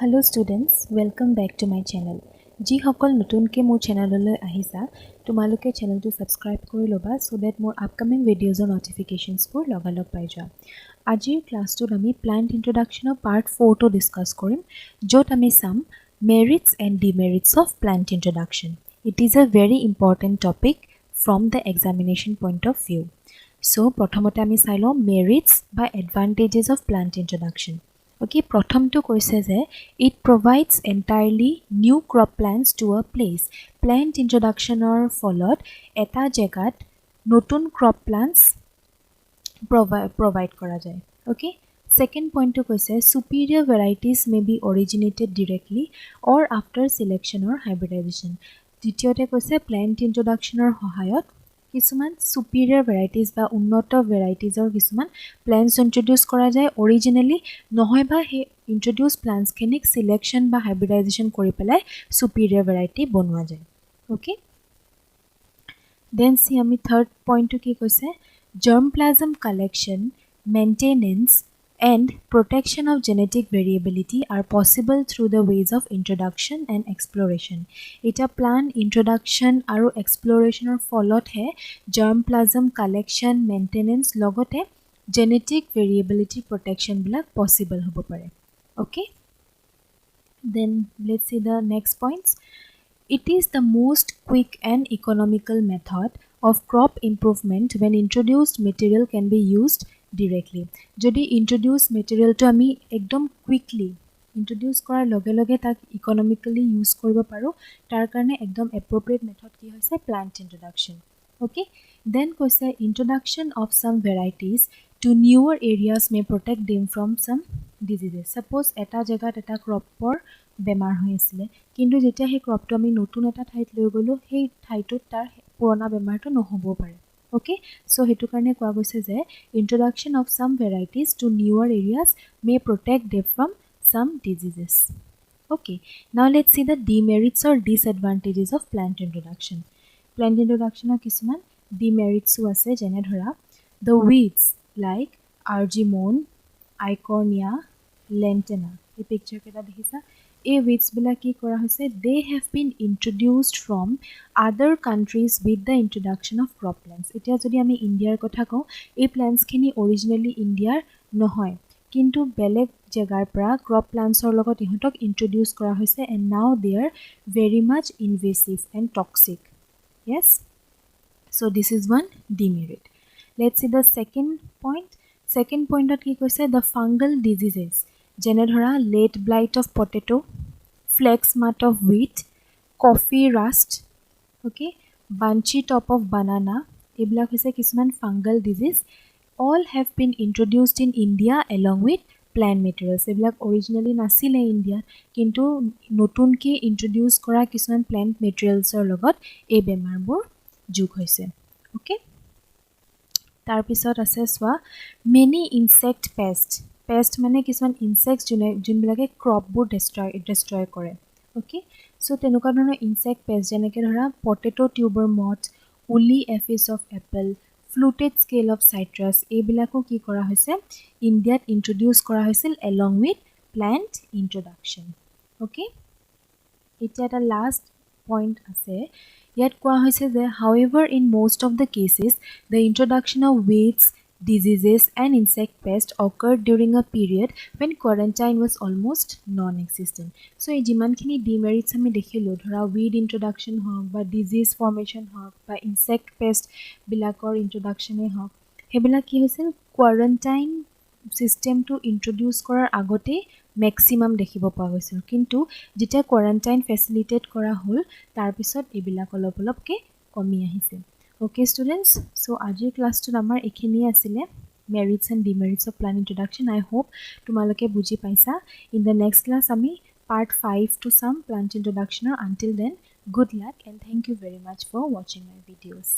Hello students, welcome back to my channel. যি সকল নতুনকৈ মোৰ চেনেললৈ আহিছা তোমালোকে চেনেলটো সাবস্ক্ৰাইব কৰি লবা so that মোৰ আপকামিং ভিডিঅ'জৰ নোটিফিকেশনছবোৰ লগালগ পাই যোৱা। আজিৰ ক্লাছটোত আমি প্লান্ট ইন্ট্ৰোডাকশ্যনৰ পাৰ্ট 4 টো ডিসকাস কৰিম য'ত আমি চাম merits and demerits of plant introduction. It is a very important topic from the examination point of view. So প্ৰথমতে আমি চাই লওঁ merits বা advantages of plant introduction. Okay, প্ৰথমটো কৈছে যে it provides entirely new crop plants to a place. Plant introductionৰ ফলত এটা জেগাত নতুন crop plants provide কৰা যায়. Okay, second point to কৈছে superior varieties may be originated directly or after selection or hybridization. দ্বিতীয়তে কৈছে plant introductionৰ সহায়ত কিছুমান superior varieties বা উন্নত varitiesৰ কিছুমান plants introduce কৰা যায় originally নহয় বা হে introduce plants খিনিক selection বা hybridization কৰি পেলাই superior variety বনোৱা যায়. Okay, then see আমি third point to কি কৈছে germplasm collection, maintenance and protection of genetic variability are possible through the ways of introduction and exploration. Eta plant introduction aru exploration or followed hai germplasm collection, maintenance logote genetic variability protection bilak possible hobo pare. Okay, then let's see the next points. It is the most quick and economical method of crop improvement when introduced material can be used directly. Jodi introduce material to ami ekdom quickly introduce korar loge loge tak economically use koribo paro tar karone ekdom appropriate method ki hoise plant introduction. Okay, then koise introduction of some varieties to newer areas may protect them from some diseases. Suppose eta jagat eta crop por বেমাৰ হৈ আছিল কিন্তু যেতিয়া হে ক্ৰপটো আমি নতুন এটা ঠাইত লৈ গলো সেই ঠাইটোত তাৰ পুৰণা বেমাৰটো নহব পাৰে. Okay, so hetu karone koa goise je introduction of some varieties to newer areas may protect them from some diseases. Okay, now let's see the demerits or disadvantages of plant introduction. Plant introduction or kisuman demerits ase jene dhora the weeds like argemone, eichhornia, lantana. Ei picture keta dekhisa এই weeds bila ki kora hoise they have been introduced from other countries with the introduction of crop plants. Etia jodi ami India'r kotha kau ei plants khini originally India'r nohoy kintu beleg jagar pra crop plants or logot ihotok introduce kora hoise and now they are very much invasive and toxic. Yes, so this is one demerit. Let's see the second point. Second point at ki koise the fungal diseases jene dhora late blight of potato, flex smut of wheat, coffee rust, okay, bunchy top of banana. Ebilak hoise kisuman fungal disease. All have been introduced in India along with plant materials. Ebilak originally nasile India kintu notun ke introduce kora kisuman plant materials or logot ei bemar bor jug hoise. Okay, tar pisot ase swa many insect pests. Pest মানে কিছুমান insects যোনবিলাকে ক্ৰপবোৰ destroy কৰে. Okay, so তেনুকা ধৰণৰ insect paste যেনেকৈ ধৰা potato টিউবৰ moth, woolly aphis of apple, fluted scale of citrus এইবিলাকো কি কৰা হৈছে ইণ্ডিয়াত ইন্ট্ৰোডিউস কৰা হৈছিল along with plant introduction. Okay, এটা এটা লাষ্ট পইণ্ট আছে ইয়াত কোৱা হৈছে যে however in most of the cases the introduction of weeds, diseases and insect pests occurred during a period when quarantine was almost non-existent. So ei jiman khini demerits ami dekhilo dhora weed introduction hok ba disease formation hok ba insect pest bilakor introduction e hok hebila ki hoisil quarantine system to introduce korar agote maximum dekhibo pa goisil kintu jeta quarantine facilitate kora hol tar pisot ebilak olop olop ke komi ahise. Okay students, so ajir class to amar ekhini asile merits and demerits of plant introduction. I hope tumaloke buji paisa. In the next class ami part 5 to some plant introduction. Until then, good luck and thank you very much for watching my videos.